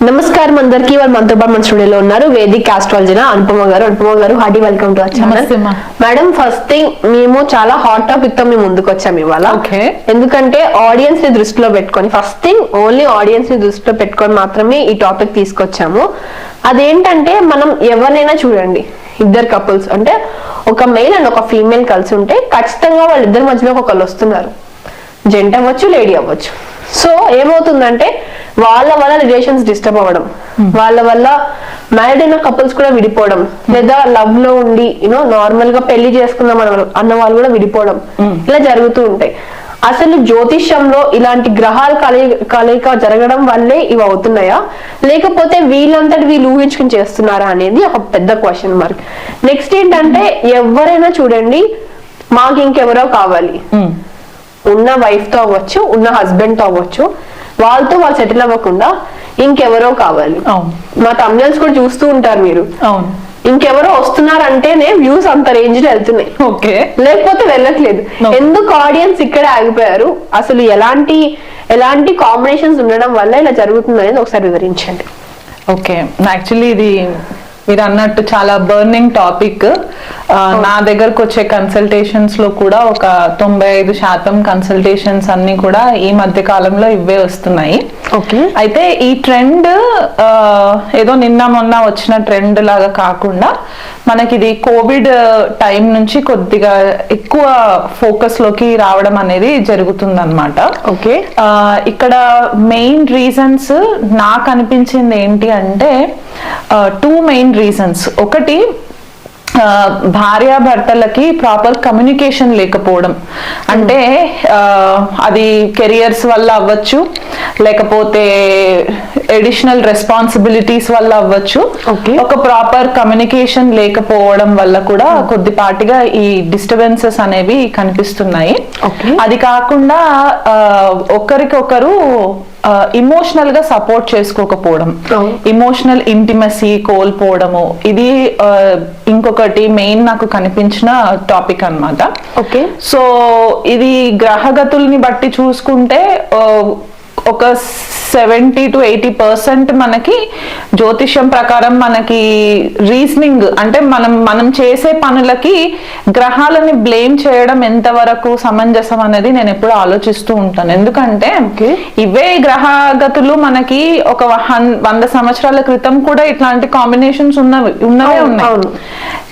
నమస్కారం అందరికి. వాళ్ళు మనతో పాటు మన స్టూడియోలో ఉన్నారు వేదిక్ ఆస్ట్రాలజీ అనుపమ గారు hearty welcome to our channel. Madam, first thing మేము చాలా హాట్ టాపిక్ తో మేము ముందుకు వచ్చాము ఇవాళ. ఎందుకంటే ఆడియన్స్ ని దృష్టిలో పెట్టుకొని, ఫస్ట్ థింగ్ ఓన్లీ ఆడియన్స్ ని దృష్టిలో పెట్టుకొని మాత్రమే ఈ టాపిక్ తీసుకొచ్చాము. అదేంటంటే, మనం ఎవరినైనా చూడండి, ఇద్దరు కపుల్స్ అంటే ఒక మెయిల్ అండ్ ఒక ఫీమేల్ కలిసి ఉంటే ఖచ్చితంగా వాళ్ళిద్దరి మధ్యలో ఒకళ్ళు వస్తున్నారు. జెంట్ అవ్వచ్చు, లేడీ అవ్వచ్చు. సో ఏమవుతుందంటే వాళ్ళ వల్ల రిలేషన్స్ డిస్టర్బ్ అవ్వడం, వాళ్ళ వల్ల మ్యారీడ్ అయిన కపుల్స్ కూడా విడిపోవడం, లేదా లవ్ లో ఉండి నార్మల్ గా పెళ్లి చేసుకుందాం అన్న వాళ్ళు కూడా విడిపోవడం, ఇలా జరుగుతూ ఉంటాయి. అసలు జ్యోతిష్యంలో ఇలాంటి గ్రహాల కలయిక జరగడం వల్లే ఇవి అవుతున్నాయా, లేకపోతే వీళ్ళంతటి వీళ్ళు ఊహించుకుని చేస్తున్నారా అనేది ఒక పెద్ద క్వశ్చన్ మార్క్. నెక్స్ట్ ఏంటంటే, ఎవరైనా చూడండి, మాకు ఇంకెవరో కావాలి, ఉన్న వైఫ్ తో అవ్వచ్చు, ఉన్న హస్బెండ్ తో అవ్వచ్చు, వాళ్ళతో వాళ్ళు సెటిల్ అవ్వకుండా ఇంకెవరో కావాలి. మా తమ్నెల్స్ కూడా చూస్తూ ఉంటారు మీరు. ఇంకెవరో వస్తున్నారంటేనే వ్యూస్ అంత రేంజ్ లో వెళ్తున్నాయి, లేకపోతే వెళ్ళట్లేదు. ఎందుకు ఆడియన్స్ ఇక్కడే ఆగిపోయారు? అసలు ఎలాంటి కాంబినేషన్స్ ఉండడం వల్ల ఇలా జరుగుతుంది అనేది ఒకసారి వివరించండి. ఓకే, యాక్చువల్లీ ఇది మీరు అన్నట్టు చాలా బర్నింగ్ టాపిక్. నా దగ్గరకు వచ్చే కన్సల్టేషన్స్ లో కూడా ఒక 95% కన్సల్టేషన్స్ అన్ని కూడా ఈ మధ్య కాలంలో ఇవే వస్తున్నాయి. అయితే ఈ ట్రెండ్ ఏదో నిన్న మొన్న వచ్చిన ట్రెండ్ లాగా కాకుండా మనకి ఇది కోవిడ్ టైం నుంచి కొద్దిగా ఎక్కువ ఫోకస్ లోకి రావడం అనేది జరుగుతుందన్నమాట. ఇక్కడ మెయిన్ రీజన్స్ నాకు అనిపించింది ఏంటి అంటే, 2 మెయిన్ రీజన్స్. ఒకటి, భార్యాభర్తలకి ప్రాపర్ కమ్యూనికేషన్ లేకపోవడం. అంటే అది కెరియర్స్ వల్ల అవ్వచ్చు, లేకపోతే ఎడిషనల్ రెస్పాన్సిబిలిటీస్ వల్ల అవ్వచ్చు. ఒక ప్రాపర్ కమ్యూనికేషన్ లేకపోవడం వల్ల కూడా కొద్దిపాటిగా ఈ డిస్టర్బెన్సెస్ అనేవి కనిపిస్తున్నాయి. అది కాకుండా ఒకరికొకరు ఇమోషనల్ గా సపోర్ట్ చేసుకోకపోవడం, ఇమోషనల్ ఇంటిమసీ కోల్పోవడము, ఇది ఇంకొకటి మెయిన్ నాకు కనిపించిన టాపిక్ అన్నమాట. సో ఇది గ్రహగతుల్ని బట్టి చూసుకుంటే ఒక 70 to 80% మనకి జ్యోతిష్యం ప్రకారం మనకి రీజనింగ్ అంటే మనం చేసే పనులకి గ్రహాలని బ్లేమ్ చేయడం ఎంతవరకు సమంజసం అనేది నేను ఎప్పుడు ఆలోచిస్తూ ఉంటాను. ఎందుకంటే ఇవే గ్రహగతులు మనకి ఒక 100 సంవత్సరాల క్రితం కూడా ఇట్లాంటి కాంబినేషన్స్ ఉన్నవే ఉన్నాయి,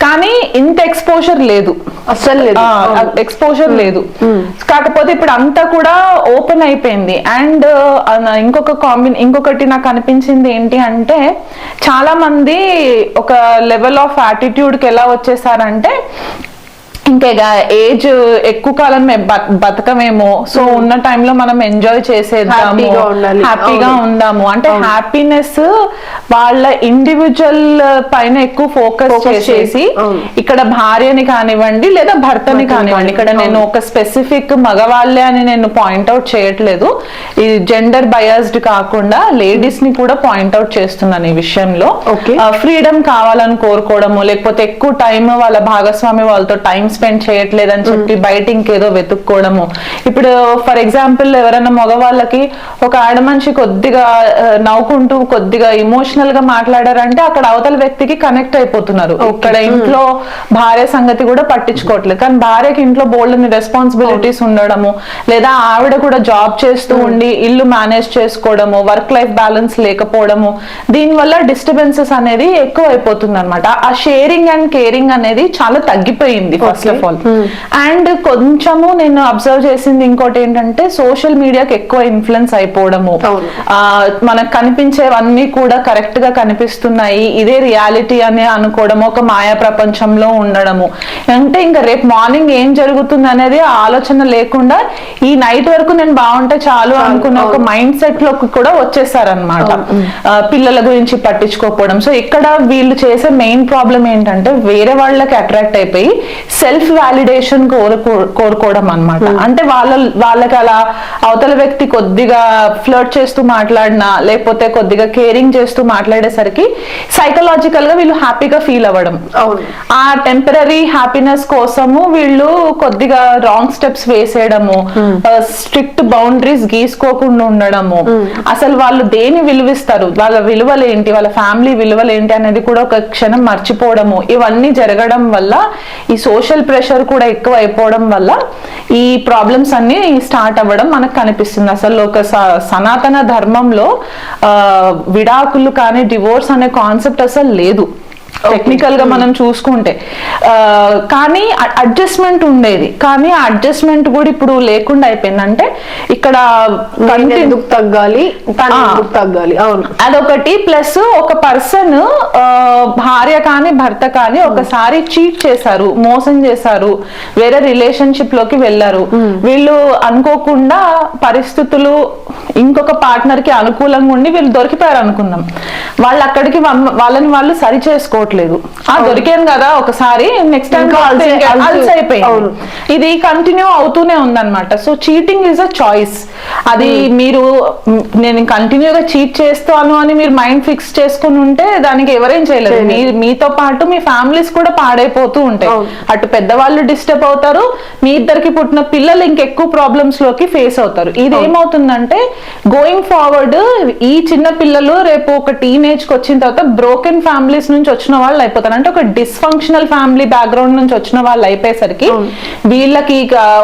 కానీ ఇంత ఎక్స్పోజర్ లేదు, అసలు ఎక్స్పోజర్ లేదు. కాకపోతే ఇప్పుడు అంతా కూడా ఓపెన్ అయిపోయింది. అండ్ ఇంకొకటి నాకు అనిపించింది ఏంటి అంటే, చాలా మంది ఒక లెవెల్ ఆఫ్ యాటిట్యూడ్ కి ఎలా వచ్చేసారంటే, ఇంకా ఏజ్ ఎక్కువ కాలం బతకమేమో, సో ఉన్న టైంలో మనం ఎంజాయ్ చేసేద్దాము, హ్యాపీగా ఉందాము అంటే హ్యాపీనెస్ వాళ్ళ ఇండివిజువల్ పైన ఎక్కువ ఫోకస్ చేసేసి, ఇక్కడ భార్యని కానివ్వండి లేదా భర్తని కానివ్వండి, ఇక్కడ నేను ఒక స్పెసిఫిక్ మగవాళ్ళే అని నేను పాయింట్అవుట్ చేయట్లేదు, ఈ జెండర్ బయాస్డ్ కాకుండా లేడీస్ ని కూడా పాయింట్అవుట్ చేస్తున్నాను ఈ విషయంలో. ఫ్రీడమ్ కావాలని కోరుకోవడము, లేకపోతే ఎక్కువ టైం వాళ్ళ భాగస్వామి వాళ్ళతో టైం స్పెండ్ చేయట్లేదని చెప్పి బయట ఇంకేదో వెతుక్కోవడము. ఇప్పుడు ఫర్ ఎగ్జాంపుల్ ఎవరైనా మగవాళ్ళకి ఒక ఆడమనిషి కొద్దిగా నవ్వుకుంటూ కొద్దిగా ఇమోషనల్ గా మాట్లాడారంటే అక్కడ అవతల వ్యక్తికి కనెక్ట్ అయిపోతున్నారు. ఇక్కడ ఇంట్లో భార్య సంగతి కూడా పట్టించుకోవట్లేదు, కానీ భార్యకి ఇంట్లో బోల్డ్ రెస్పాన్సిబిలిటీస్ ఉండడము, లేదా ఆవిడ కూడా జాబ్ చేస్తూ ఉండి ఇల్లు మేనేజ్ చేసుకోవడము, వర్క్ లైఫ్ బ్యాలెన్స్ లేకపోవడము, దీనివల్ల డిస్టర్బెన్సెస్ అనేది ఎక్కువ అయిపోతుంది అనమాట. ఆ షేరింగ్ అండ్ కేరింగ్ అనేది చాలా తగ్గిపోయింది ఫస్ట్ ఆఫ్ ఆల్. అండ్ కొంచెము నేను అబ్జర్వ్ చేసింది ఇంకోటి ఏంటంటే, సోషల్ మీడియాకి ఎక్కువ ఇన్ఫ్లుయెన్స్ అయిపోవడము, మనకు కనిపించేవన్నీ కూడా కరెక్ట్ గా కనిపిస్తున్నాయి, ఇదే రియాలిటీ అని అనుకోవడము, ఒక మాయా ప్రపంచంలో ఉండడము. అంటే ఇంకా రేపు మార్నింగ్ ఏం జరుగుతుంది అనేది ఆలోచన లేకుండా ఈ నైట్ వరకు నేను బాగుంటే చాలు అనుకున్న ఒక మైండ్ సెట్ లోకి కూడా వచ్చేసారనమాట. పిల్లల గురించి పట్టించుకోకపోవడం. సో ఇక్కడ వీళ్ళు చేసే మెయిన్ ప్రాబ్లం ఏంటంటే, వేరే వాళ్ళకి అట్రాక్ట్ అయిపోయి సెల్ఫ్ వాలిడేషన్ కోరుకోవడం అన్నమాట. అంటే వాళ్ళకి అలా అవతల వ్యక్తి కొద్దిగా ఫ్లర్ట్ చేస్తూ మాట్లాడినా లేకపోతే కొద్దిగా కేరింగ్ చేస్తూ మాట్లాడేసరికి సైకలాజికల్ గా వీళ్ళు హ్యాపీగా ఫీల్ అవ్వడం, ఆ టెంపరరీ హ్యాపీనెస్ కోసము వీళ్ళు కొద్దిగా రాంగ్ స్టెప్స్ వేసేయడము, స్ట్రిక్ట్ బౌండరీస్ గీసుకోకుండా ఉండడము, అసలు వాళ్ళు దేని విలువిస్తారు, వాళ్ళ విలువలేంటి, వాళ్ళ ఫ్యామిలీ విలువలేంటి అనేది కూడా ఒక క్షణం మర్చిపోవడము, ఇవన్నీ జరగడం వల్ల ఈ సోషల్ ప్రెషర్ కూడా ఎక్కువ అయిపోవడం వల్ల ఈ ప్రాబ్లమ్స్ అన్ని స్టార్ట్ అవ్వడం మనకు కనిపిస్తుంది. అసలు ఒక సనాతన ధర్మంలో విడాకులు కానీ డివోర్స్ అనే కాన్సెప్ట్ అసలు లేదు టెక్నికల్ గా మనం చూసుకుంటే. కానీ అడ్జస్ట్మెంట్ ఉండేది, కానీ ఆ అడ్జస్ట్మెంట్ కూడా ఇప్పుడు లేకుండా అయిపోయింది. అంటే ఇక్కడ తగ్గాలి తగ్గాలి అదొకటి, ప్లస్ ఒక పర్సన్ భార్య కానీ భర్త కానీ ఒకసారి చీట్ చేశారు, మోసం చేశారు, వేరే రిలేషన్షిప్ లోకి వెళ్ళారు, వీళ్ళు అనుకోకుండా పరిస్థితులు ఇంకొక పార్ట్నర్ కి అనుకూలంగా ఉండి వీళ్ళు దొరికిపోయారు అనుకుందాం, వాళ్ళు అక్కడికి వాళ్ళని వాళ్ళు సరి చేసుకోవట్లేదు, దొరికాను కదా ఒకసారి, నెక్స్ట్ టైం అయిపోయింది, ఇది కంటిన్యూ అవుతూనే ఉందన్నమాట. So cheating is a choice. అది మీరు నేను కంటిన్యూగా చీట్ చేస్తాను అని మీరు మైండ్ ఫిక్స్ చేసుకుని ఉంటే దానికి ఎవరేం చేయలేరు. మీతో పాటు మీ ఫ్యామిలీస్ కూడా పాడైపోతూ ఉంటాయి, అటు పెద్దవాళ్ళు డిస్టర్బ్ అవుతారు, మీ ఇద్దరికి పుట్టిన పిల్లలు ఇంకెక్కువ ప్రాబ్లమ్స్ లోకి ఫేస్ అవుతారు. ఇది ఏమవుతుందంటే గోయింగ్ ఫార్వర్డ్ ఈ చిన్న పిల్లలు రేపు ఒక టీనేజ్ కి వచ్చిన తర్వాత బ్రోకెన్ ఫ్యామిలీస్ నుంచి వచ్చిన వాళ్ళు అయిపోతారు. అంటే ఒక డిస్ఫంక్షనల్ ఫ్యామిలీ బ్యాక్గ్రౌండ్ నుంచి వచ్చిన వాళ్ళు అయిపోయేసరికి వీళ్ళకి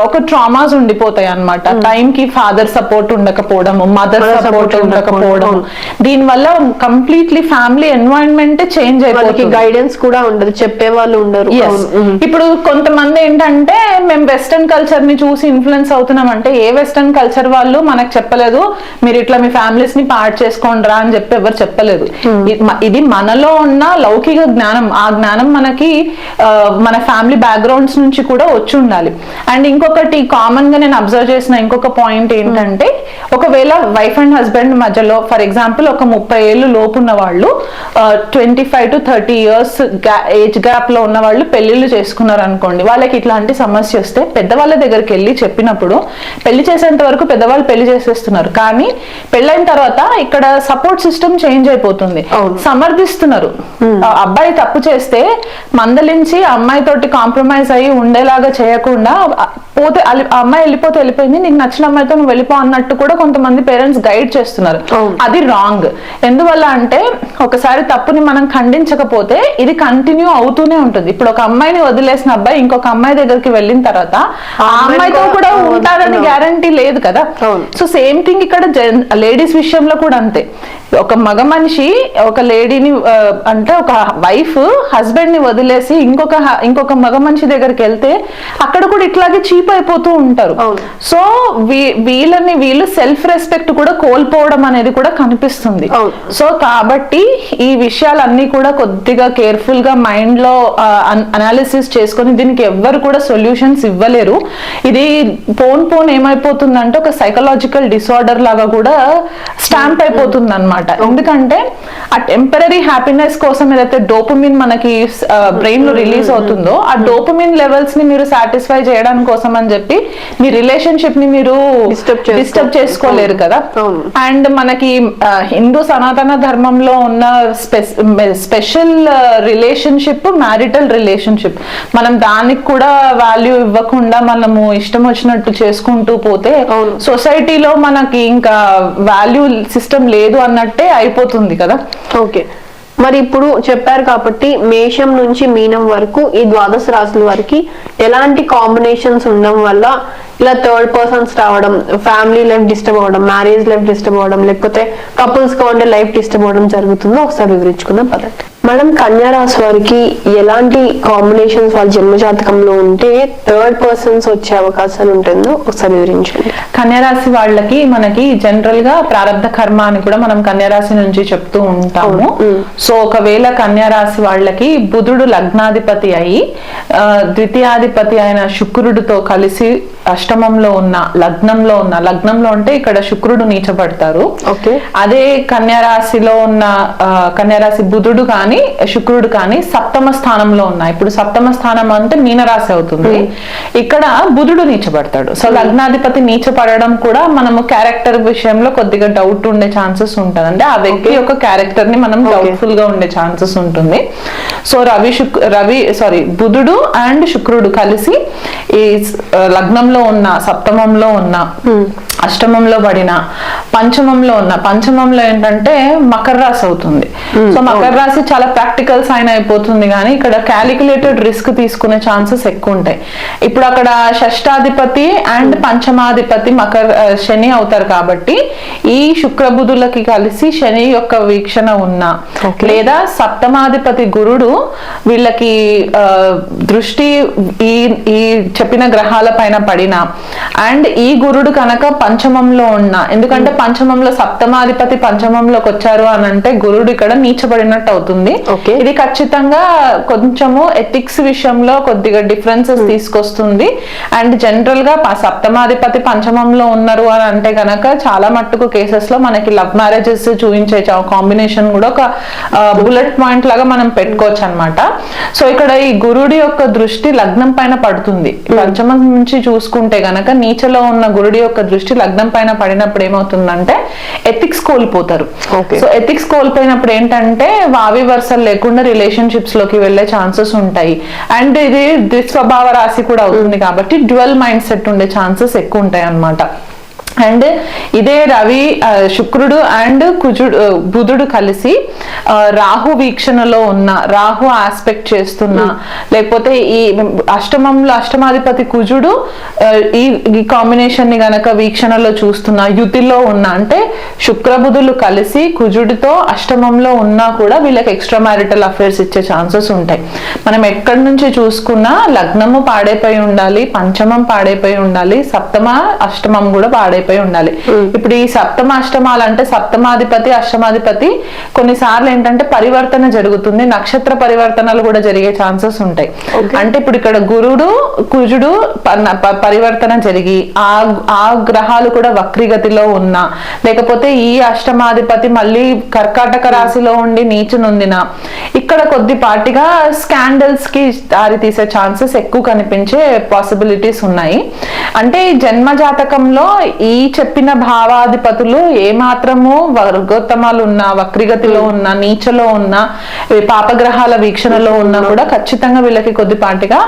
ఒక ట్రామాస్ ఉండిపోతాయి అన్నమాట. టైం కి ఫాదర్ సపోర్ట్ ఉండకపోవడము, మదర్ సపోర్ట్ ఉండకపోవడం, దీని వల్ల కంప్లీట్లీ ఫ్యామిలీ ఎన్వైరన్మెంట్ చేంజ్ అయిపోతుంది. గైడెన్స్ కూడా ఉండదు, చెప్పే వాళ్ళు ఉండరు. ఇప్పుడు కొంతమంది ఏంటంటే మేము వెస్టర్న్ కల్చర్ ని చూసి ఇన్ఫ్లుయెన్స్ అవుతున్నాం అంటే, ఏ వెస్టర్న్ కల్చర్ వాళ్ళు మనకు చెప్పలేదు మీరు ఇట్లా మీ ఫ్యామిలీస్ ని పార్ట్ చేసుకోండిరా అని చెప్పి ఎవరు చెప్పలేదు. ఇది మనలో ఉన్న లౌకిక జ్ఞానం, ఆ జ్ఞానం మనకి మన ఫ్యామిలీ బ్యాక్గ్రౌండ్స్ నుంచి కూడా వచ్చి ఉండాలి. అండ్ ఇంకొకటి కామన్ గా నేను అబ్జర్వ్ చేసిన ఇంకొక పాయింట్ ఏంటంటే, ఒకవేళ వైఫ్ అండ్ హస్బెండ్ మధ్యలో ఫర్ ఎగ్జాంపుల్ ఒక 30 ఏళ్ళు లోపు ఉన్న వాళ్ళు 25 to 30 years ఏజ్ గ్యాప్ లో ఉన్న వాళ్ళు పెళ్లిళ్ళు చేసుకున్నారు అనుకోండి, వాళ్ళకి ఇట్లాంటి సమస్య వస్తే పెద్దవాళ్ళ దగ్గరికి వెళ్ళి చెప్పినప్పుడు పెళ్లి చేసేంత వరకు పెద్దవాళ్ళు పెళ్లి చేసేస్తున్నారు, కానీ పెళ్ళైన తర్వాత ఇక్కడ సపోర్ట్ సిస్టమ్ చేంజ్ అయిపోతుంది. సమర్థిస్తున్నారు, అబ్బాయి తప్పు చేస్తే మందలించి అమ్మాయితోటి కాంప్రమైజ్ అయ్యి ఉండేలాగా చేయకుండా పోతే అమ్మాయి వెళ్ళిపోయింది, నీకు నచ్చిన అమ్మాయితో నువ్వు వెళ్ళిపో అన్నట్టు కూడా కొంతమంది పేరెంట్స్ గైడ్ చేస్తున్నారు. అది రాంగ్. ఎందువల్ల అంటే ఒకసారి తప్పుని మనం ఖండించకపోతే ఇది కంటిన్యూ అవుతూనే ఉంటుంది. ఇప్పుడు ఒక అమ్మాయిని వదిలేసిన అబ్బాయి ఇంకొక అమ్మాయి దగ్గరికి వెళ్ళిన తర్వాత ఆ అమ్మాయితో కూడా ఉంటారని గ్యారంటీ లేదు కదా. సో సేమ్ థింగ్ ఇక్కడ లేడీస్ విషయంలో కూడా అంతే. ఒక మగ మనిషి ఒక లేడీని అంటే ఒక వైఫ్ హస్బెండ్ ని వదిలేసి ఇంకొక మగ మనిషి దగ్గరికి వెళ్తే అక్కడ కూడా ఇట్లాగే చీప్ అయిపోతూ ఉంటారు. సో వీళ్ళు సెల్ఫ్ రెస్పెక్ట్ కూడా కోల్పోవడం అనేది కూడా కనిపిస్తుంది. సో కాబట్టి ఈ విషయాలన్నీ కూడా కొద్దిగా కేర్ఫుల్ గా మైండ్ లో అనాలిసిస్ చేసుకొని దీనికి ఎవ్వరు కూడా సొల్యూషన్స్ ఇవ్వలేరు. ఇది పోన్ ఏమైపోతుందంటే ఒక సైకలాజికల్ డిసార్డర్ లాగా కూడా స్టాంప్ అయిపోతుంది అన్నమాట. ఎందుకంటే ఆ టెంపరరీ హ్యాపీనెస్ కోసం ఏదైతే డోపమిన్ మనకి బ్రెయిన్ లో రిలీజ్ అవుతుందో ఆ డోపమిన్ లెవెల్స్ ని మీరు సాటిస్ఫై చేయడం కోసం అని చెప్పి మీ రిలేషన్షిప్ ని మీరు డిస్టర్బ్ చేసుకోలేరు కదా. అండ్ మనకి హిందూ సనాతన ధర్మంలో ఉన్న స్పెషల్ రిలేషన్షిప్ మ్యారిటల్ రిలేషన్షిప్, మనం దానికి కూడా వాల్యూ ఇవ్వకుండా మనము ఇష్టం వచ్చినట్టు చేసుకుంటూ పోతే సొసైటీలో మనకి ఇంకా వాల్యూ సిస్టమ్ లేదు అన్నట్టే అయిపోతుంది కదా. ఓకే, మరి ఇప్పుడు చెప్పారు కాబట్టి మేషం నుంచి మీనం వరకు ఈ ద్వాదశ రాశుల వరకు ఎలాంటి కాంబినేషన్స్ ఉండడం వల్ల ఇలా థర్డ్ పర్సన్స్ రావడం, ఫ్యామిలీ లైఫ్ డిస్టర్బ్ అవ్వడం, మ్యారేజ్ లైఫ్ డిస్టర్బ్ అవ్వడం, లేకపోతే కపుల్స్ గా ఉండే లైఫ్ డిస్టర్బ్ అవ్వడం జరుగుతుందో ఒకసారి వివరించుకుందాం పదండి. మేడం, కన్యా రాశి వారికి ఎలాంటి కాంబినేషన్స్ వాళ్ళ జన్మజాతకంలో ఉంటే థర్డ్ పర్సన్స్ వచ్చే అవకాశాలు ఉంటుందో ఒకసారి వివరించండి. కన్యా రాశి వాళ్ళకి మనకి జనరల్ గా ప్రారంభ కర్మ అని కూడా మనం కన్యా రాశి నుంచి చెప్తూ ఉంటాము. సో ఒకవేళ కన్యా రాశి వాళ్ళకి బుధుడు లగ్నాధిపతి అయి ద్వితీయాధిపతి అయిన శుక్రుడితో కలిసి అష్టమంలో ఉన్న లగ్నంలో అంటే ఇక్కడ శుక్రుడు నీచబడతారు. అదే కన్యా రాశిలో ఉన్న కన్యా రాశి బుధుడు కానీ కానీ శుక్రుడు కానీ సప్తమ స్థానంలో ఉన్నాయి. ఇప్పుడు సప్తమ స్థానం అంటే మీనరాశి అవుతుంది. ఇక్కడ బుధుడు నీచపడతాడు. సో లగ్నాధిపతి నీచపడడం కూడా మనము క్యారెక్టర్ విషయంలో కొద్దిగా డౌట్ ఉండే ఛాన్సెస్ ఉంటుంది. అంటే ఆ వ్యక్తి యొక్క క్యారెక్టర్ ని మనం డౌట్ఫుల్ గా ఉండే ఛాన్సెస్ ఉంటుంది. సో బుధుడు అండ్ శుక్రుడు కలిసి ఈ లగ్నంలో ఉన్న, సప్తమంలో ఉన్న, అష్టమంలో పడిన, పంచమంలో ఏంటంటే మకర రాశి అవుతుంది. సో మకర రాశి చాలా ప్రాక్టికల్ సైన్ అయిపోతుంది, కానీ ఇక్కడ క్యాలిక్యులేటెడ్ రిస్క్ తీసుకునే ఛాన్సెస్ ఎక్కువ ఉంటాయి. ఇప్పుడు అక్కడ షష్టాధిపతి అండ్ పంచమాధిపతి శని అవుతారు కాబట్టి ఈ శుక్రబుధులకి కలిసి శని యొక్క వీక్షణ ఉన్నా, లేదా సప్తమాధిపతి గురుడు వీళ్ళకి దృష్టి ఈ చెప్పిన గ్రహాల పైన పడిన, అండ్ ఈ గురుడు కనుక పంచమంలో ఉన్న, ఎందుకంటే పంచమంలో సప్తమాధిపతి పంచమంలోకి వచ్చారు అని అంటే గురుడు ఇక్కడ నీచబడినట్టు అవుతుంది. ఇది ఖచ్చితంగా కొంచెము ఎథిక్స్ విషయంలో కొద్దిగా డిఫరెన్సెస్ తీసుకొస్తుంది. అండ్ జనరల్ గా సప్తమాధిపతి పంచమంలో ఉన్నారు అని అంటే గనక చాలా మట్టుకు కేసెస్ లో మనకి లవ్ మ్యారేజెస్ చూపించే కాంబినేషన్ కూడా ఒక బుల్లెట్ పాయింట్ లాగా మనం పెట్టుకోవచ్చు అనమాట. సో ఇక్కడ ఈ గురుడి యొక్క దృష్టి లగ్నం పైన పడుతుంది. పంచమం నుంచి చూసుకుంటే గనక నీచలో ఉన్న గురుడి యొక్క దృష్టి లగ్నం పైన పడినప్పుడు ఏమవుతుందంటే ఎథిక్స్ కోల్పోతారు. సో ఎథిక్స్ కోల్పోయినప్పుడు ఏంటంటే వావి వరుసలు లేకుండా రిలేషన్షిప్స్ లోకి వెళ్లే ఛాన్సెస్ ఉంటాయి. అండ్ ఇది ద్విస్వభావ రాశి కూడా అవుతుంది కాబట్టి డ్యువల్ మైండ్ సెట్ ఉండే ఛాన్సెస్ ఎక్కువ ఉంటాయి అన్నమాట. అండ్ ఇదే శుక్రుడు అండ్ బుధుడు కలిసి రాహు వీక్షణలో ఉన్న, రాహు ఆస్పెక్ట్ చేస్తున్నా, లేకపోతే ఈ అష్టమాధిపతి కుజుడు ఈ కాంబినేషన్ ని గనక వీక్షణలో చూస్తున్నా, యుతిలో ఉన్న, అంటే శుక్రబుధులు కలిసి కుజుడితో అష్టమంలో ఉన్నా కూడా వీళ్ళకి ఎక్స్ట్రా మ్యారిటల్ అఫైర్స్ ఇచ్చే ఛాన్సెస్ ఉంటాయి. మనం ఎక్కడి నుంచి చూసుకున్నా లగ్నము పాడైపోయి ఉండాలి, పంచమం పాడైపోయి ఉండాలి, సప్తమ అష్టమం కూడా పాడైపోయి ఉండాలి. ఇప్పుడు ఈ సప్తమ అష్టమాలు అంటే సప్తమాధిపతి అష్టమాధిపతి కొన్నిసార్లు ఏంటంటే పరివర్తన జరుగుతుంది, నక్షత్ర పరివర్తనలు కూడా జరిగే ఛాన్సెస్ ఉంటాయి. అంటే ఇప్పుడు ఇక్కడ గురుడు కుజుడు పరివర్తన జరిగి ఆ గ్రహాలు కూడా వక్రీగతిలో ఉన్నా, లేకపోతే ఈ అష్టమాధిపతి మళ్ళీ కర్కాటక రాశిలో ఉండి నీచు నొందిన, ఇక్కడ కొద్దిపాటిగా స్కాండల్స్ కి దారి తీసే ఛాన్సెస్ ఎక్కువ కనిపించే పాసిబిలిటీస్ ఉన్నాయి. అంటే జన్మ జాతకంలో ఈ చెప్పిన భావాధిపతులు ఏమాత్రము వర్గోత్తమాలు ఉన్నా, వక్రిగతిలో ఉన్నా, నీచలో ఉన్నా, పాపగ్రహాల వీక్షణలో ఉన్నా కూడా ఖచ్చితంగా వీళ్ళకి కొద్దిపాటిగా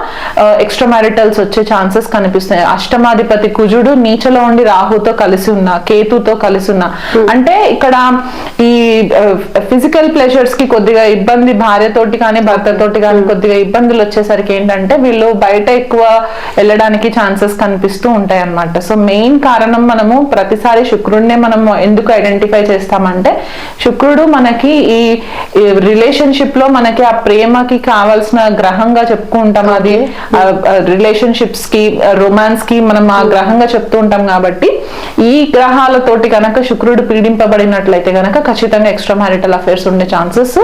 ఎక్స్ట్రా మ్యారిటల్స్ వచ్చే ఛాన్సెస్ కనిపిస్తాయి. అష్టమాధిపతి కుజుడు నీచలో ఉండి రాహుతో కలిసి ఉన్నా, కేతుతో కలిసి ఉన్నా, అంటే ఇక్కడ ఈ ఫిజికల్ ప్లెజర్స్ కి కొద్దిగా ఇబ్బంది, భార్యతోటి కానీ భర్తతోటి కానీ కొద్దిగా ఇబ్బందులు వచ్చేసరికి ఏంటంటే వీళ్ళు బయట ఎక్కువ వెళ్ళడానికి ఛాన్సెస్ కనిపిస్తూ ఉంటాయి అన్నమాట. సో మెయిన్ కారణం మనము ప్రతిసారి శుక్రుడినే మనం ఎందుకు ఐడెంటిఫై చేస్తామంటే శుక్రుడు మనకి ఈ రిలేషన్షిప్ లో మనకి ఆ ప్రేమకి కావాల్సిన గ్రహంగా చెప్పుకుంటాం. అది రిలేషన్షిప్స్ కి, రొమాన్స్ కి మనం ఆ గ్రహంగా చెప్తూ ఉంటాం. కాబట్టి ఈ గ్రహాలతోటి కనుక శుక్రుడు పీడింపబడినట్లయితే కనుక ఖచ్చితంగా ఎక్స్ట్రా మ్యారిటల్ అఫైర్స్ ఉండే ఛాన్సెస్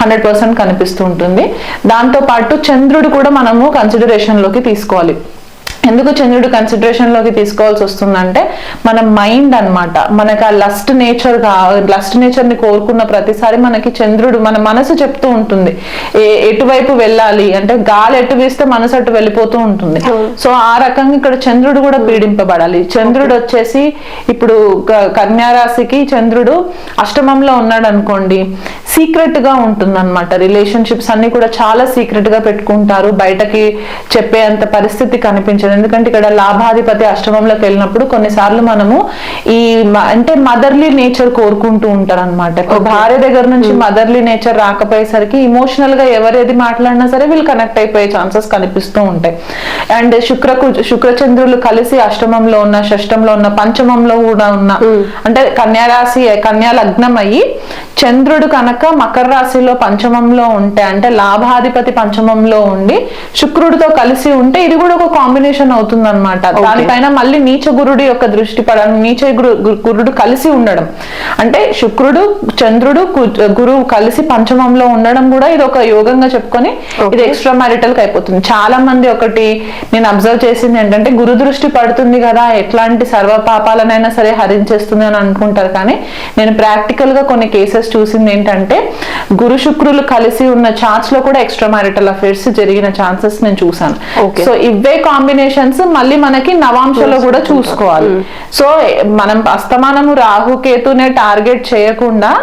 100% కనిపిస్తూ ఉంటుంది. దాంతో పాటు చంద్రుడు కూడా మనము కన్సిడరేషన్ లోకి తీసుకోవాలి. ఎందుకు చంద్రుడు కన్సిడరేషన్ లోకి తీసుకోవాల్సి వస్తుందంటే మన మైండ్ అన్నమాట, మనకు ఆ లస్ట్ నేచర్ ని కోరుకున్న ప్రతిసారి మనకి చంద్రుడు, మన మనసు చెప్తూ ఉంటుంది ఎటువైపు వెళ్ళాలి అంటే, గాలి ఎటు వీస్తే మనసు అటు వెళ్ళిపోతూ ఉంటుంది. సో ఆ రకంగా ఇక్కడ చంద్రుడు కూడా పీడింపబడాలి. చంద్రుడు వచ్చేసి ఇప్పుడు కన్యారాశికి చంద్రుడు అష్టమంలో ఉన్నాడు అనుకోండి, సీక్రెట్ గా ఉంటుంది అనమాట. రిలేషన్షిప్స్ అన్ని కూడా చాలా సీక్రెట్ గా పెట్టుకుంటారు, బయటకి చెప్పే అంత పరిస్థితి కనిపించదు. ఎందుకంటే ఇక్కడ లాభాధిపతి అష్టమంలోకి వెళ్ళినప్పుడు కొన్నిసార్లు మనము ఈ అంటే మదర్లీ నేచర్ కోరుకుంటూ ఉంటారు అనమాట. భార్య దగ్గర నుంచి మదర్లీ నేచర్ రాకపోయేసరికి ఇమోషనల్ గా ఎవరేది మాట్లాడినా సరే వీళ్ళు కనెక్ట్ అయిపోయే ఛాన్సెస్ కనిపిస్తూ ఉంటాయి. అండ్ శుక్రచంద్రులు కలిసి అష్టమంలో ఉన్న, షష్టంలో ఉన్న, పంచమంలో కూడా ఉన్న, అంటే కన్యారాశి కన్యా లగ్నం అయ్యి చంద్రుడు కనుక మకర రాశిలో పంచమంలో ఉంటే, అంటే లాభాధిపతి పంచమంలో ఉండి శుక్రుడితో కలిసి ఉంటే ఇది కూడా ఒక కాంబినేషన్ అవుతుంది అనమాట. దానిపైన మళ్ళీ నీచ గురుడి యొక్క దృష్టి పడడం, నీచ గురుడు కలిసి ఉండడం, అంటే శుక్రుడు చంద్రుడు గురువు కలిసి పంచమంలో ఉండడం కూడా ఇది ఒక యోగంగా చెప్పుకొని ఇది ఎక్స్ట్రా మ్యారిటల్ కి అయిపోతుంది. చాలా మంది ఒకటి నేను అబ్జర్వ్ చేసింది ఏంటంటే, గురు దృష్టి పడుతుంది కదా ఎట్లాంటి సర్వ పాపాలనైనా సరే హరించేస్తుంది అని అనుకుంటారు. కానీ నేను ప్రాక్టికల్ గా కొన్ని కేసెస్ చూసింది ఏంటంటే, గురు శుక్రులు కలిసి ఉన్న చార్ట్స్ లో కూడా ఎక్స్ట్రా మ్యారిటల్ అఫేర్స్ జరిగిన ఛాన్సెస్ నేను చూసాను. సో ఇవే కాంబినేషన్స్ మళ్ళీ మనకి నవాంశలో కూడా చూసుకోవాలి. సో మనం అస్తమానము రాహుకేతునే టార్గెట్ చేయకుండా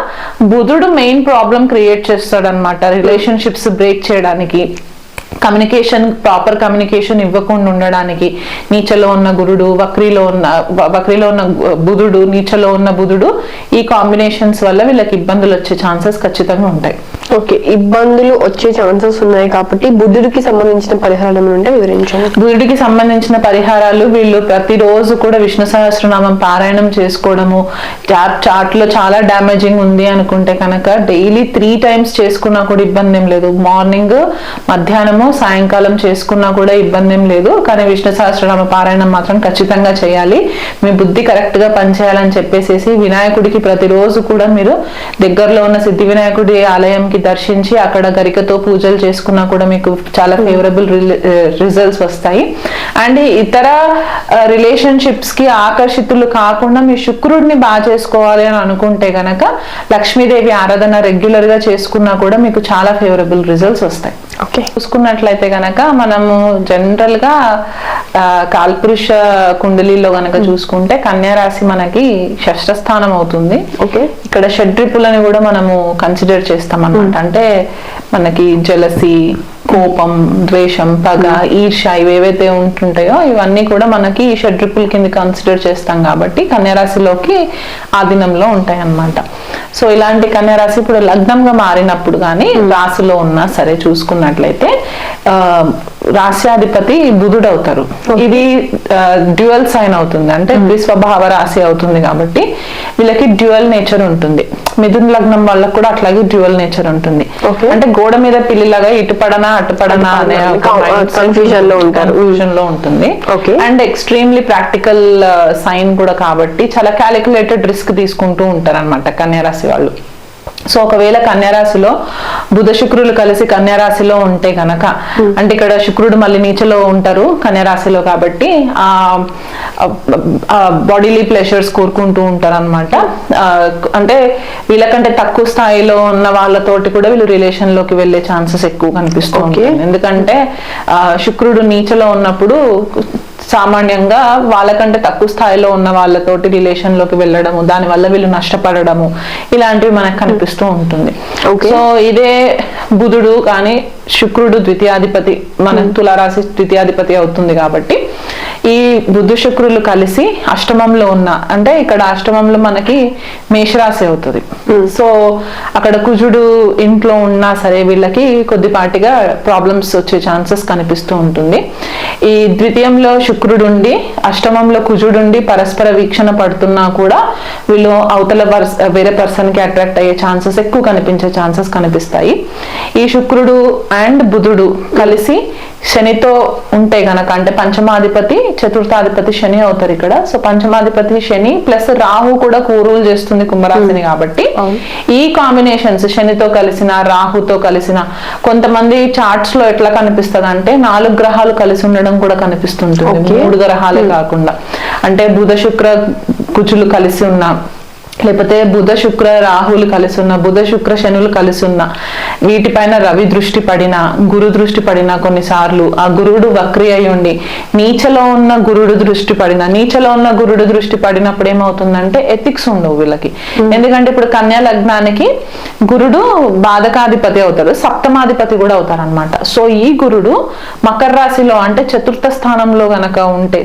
బుధుడు మెయిన్ ప్రాబ్లం క్రియేట్ చేస్తాడు అనమాట, రిలేషన్షిప్స్ బ్రేక్ చేయడానికి, కమ్యూనికేషన్ ప్రాపర్ కమ్యూనికేషన్ ఇవ్వకుండా ఉండడానికి. నీచలో ఉన్న గురుడు, వక్రీలో ఉన్న బుధుడు, నీచలో ఉన్న బుధుడు, ఈ కాంబినేషన్స్ వల్ల వీళ్ళకి ఇబ్బందులు వచ్చే ఛాన్సెస్ ఖచ్చితంగా ఉంటాయి. ఓకే, ఇబ్బందులు వచ్చే ఛాన్సెస్ ఉన్నాయి కాబట్టి బుధుడికి సంబంధించిన పరిహారాలు ఉంటే వివరించండి. బుధుడికి సంబంధించిన పరిహారాలు వీళ్ళు ప్రతిరోజు కూడా విష్ణు సహస్రనామం పారాయణం చేసుకోవడము. చార్ట్ లో చాలా డ్యామేజింగ్ ఉంది అనుకుంటే కనుక డైలీ 3 times చేసుకున్నా కూడా ఇబ్బంది ఏం లేదు. మార్నింగ్, మధ్యాహ్నము, సాయంకాలం చేసుకున్నా కూడా ఇబ్బంది ఏం లేదు. కానీ విష్ణు సహస్రనామ పారాయణం మాత్రం ఖచ్చితంగా చేయాలి. మీ బుద్ధి కరెక్ట్ గా పనిచేయాలని చెప్పేసి వినాయకుడికి ప్రతిరోజు కూడా మీరు దగ్గరలో ఉన్న సిద్ధి వినాయకుడి ఆలయంకి దర్శించి అక్కడ గరికతో పూజలు చేసుకున్నా కూడా మీకు చాలా ఫేవరబుల్ రిజల్ట్స్ వస్తాయి. అండ్ ఇతర రిలేషన్షిప్స్ కి ఆకర్షితులు కాకుండా మీ శుక్రుడిని బాగా చేసుకోవాలి అని అనుకుంటే గనక లక్ష్మీదేవి ఆరాధన రెగ్యులర్ గా చేసుకున్నా కూడా మీకు చాలా ఫేవరబుల్ రిజల్ట్స్ వస్తాయి. ఓకే, చూసుకున్నట్లయితే గనక మనము జనరల్ గా కాల్పురుష కుండలిలో గనక చూసుకుంటే కన్యా రాశి మనకి షష్ఠ స్థానం అవుతుంది. ఓకే, ఇక్కడ షడ్రిపులని కూడా మనము కన్సిడర్ చేస్తాం అన్నమాట. అంటే మనకి జలసి, కోపం, ద్వేషం, పగ, ఈర్ష ఇవేవైతే ఉంటుంటాయో ఇవన్నీ కూడా మనకి ఈ షడ్రిపుల్ కింద కన్సిడర్ చేస్తాం కాబట్టి కన్యారాశిలోకి ఆధీనంలో ఉంటాయి అన్నమాట. సో ఇలాంటి కన్యారాశి ఇప్పుడు లగ్నంగా మారినప్పుడు కానీ రాశిలో ఉన్నా సరే చూసుకున్నట్లయితే రాశ్యాధిపతి బుధుడు అవుతారు. ఇది డ్యూయల్ సైన్ అవుతుంది, అంటే ద్విస్వభావ రాశి అవుతుంది కాబట్టి వీళ్ళకి డ్యూయల్ నేచర్ ఉంటుంది. మిథున లగ్నం వాళ్ళకు కూడా అట్లాగే డ్యూయల్ నేచర్ ఉంటుంది. అంటే గోడ మీద పిల్లిలాగా ఇటుపడనా అటుపడనా అనే కన్ఫ్యూజన్ లో ఉంటుంది. అండ్ ఎక్స్ట్రీమ్లీ ప్రాక్టికల్ సైన్ కూడా కాబట్టి చాలా క్యాలిక్యులేటెడ్ రిస్క్ తీసుకుంటూ ఉంటారు అనమాట కన్యారాశి వాళ్ళు. సో ఒకవేళ కన్యారాశిలో బుధ శుక్రులు కలిసి కన్యారాశిలో ఉంటే గనక, అంటే ఇక్కడ శుక్రుడు మళ్ళీ నీచలో ఉంటారు కన్యారాశిలో కాబట్టి బాడీలీ ప్లెషర్స్ కోరుకుంటూ ఉంటారు అనమాట. అంటే వీళ్ళకంటే తక్కువ స్థాయిలో ఉన్న వాళ్ళతోటి కూడా వీళ్ళు రిలేషన్ లోకి వెళ్లే ఛాన్సెస్ ఎక్కువ కనిపిస్తూ ఉంటాయి. ఎందుకంటే శుక్రుడు నీచలో ఉన్నప్పుడు సామాన్యంగా వాళ్ళకంటే తక్కువ స్థాయిలో ఉన్న వాళ్ళతోటి రిలేషన్ లోకి వెళ్ళడము, దానివల్ల వీళ్ళు నష్టపడము, ఇలాంటివి మనకు కనిపిస్తూ ఉంటుంది. సో ఇదే బుధుడు కానీ శుక్రుడు ద్వితీయాధిపతి, మన తులారాశి ద్వితీయాధిపతి అవుతుంది కాబట్టి ఈ బుధ శుక్రులు కలిసి అష్టమంలో ఉన్న, అంటే ఇక్కడ అష్టమంలో మనకి మేషరాశి అవుతుంది. సో అక్కడ కుజుడు ఇంట్లో ఉన్నా సరే వీళ్ళకి కొద్దిపాటిగా ప్రాబ్లమ్స్ వచ్చే ఛాన్సెస్ కనిపిస్తూ ఉంటుంది. ఈ ద్వితీయంలో శుక్రుడుండి అష్టమంలో కుజుడుండి పరస్పర వీక్షణ పడుతున్నా కూడా వీళ్ళు అవతల వేరే పర్సన్ కి అట్రాక్ట్ అయ్యే ఛాన్సెస్ ఎక్కువ కనిపించే ఛాన్సెస్ కనిపిస్తాయి. ఈ శుక్రుడు అండ్ బుధుడు కలిసి శనితో ఉంటే గనక, అంటే పంచమాధిపతి చతుర్థాధిపతి శని అవుతారు ఇక్కడ. సో పంచమాధిపతి శని ప్లస్ రాహు కూడా కూరూలు చేస్తుంది కుంభరాశిని కాబట్టి ఈ కాంబినేషన్స్ శనితో కలిసిన రాహుతో కలిసిన, కొంతమంది చార్ట్స్ లో ఎట్లా కనిపిస్తుంది అంటే 4 గ్రహాలు కలిసి ఉండడం కూడా కనిపిస్తుంటుంది, 3 గ్రహాలే కాకుండా. అంటే బుధ శుక్ర కుజులు కలిసి ఉన్న, లేకపోతే బుధ శుక్ర రాహులు కలిసి ఉన్న, బుధ శుక్ర శనులు కలిసి ఉన్న, వీటిపైన రవి దృష్టి పడిన, గురు దృష్టి పడిన, కొన్నిసార్లు ఆ గురుడు వక్రి అయి ఉండి నీచలో ఉన్న గురుడు దృష్టి పడిన, నీచలో ఉన్న గురుడు దృష్టి పడినప్పుడు ఏమవుతుందంటే ఎథిక్స్ ఉండవు వీళ్ళకి. ఎందుకంటే ఇప్పుడు కన్యా లగ్నానికి గురుడు బాధకాధిపతి అవుతారు, సప్తమాధిపతి కూడా అవుతారు అనమాట. సో ఈ గురుడు మకర రాశిలో అంటే చతుర్థ స్థానంలో గనక ఉంటే,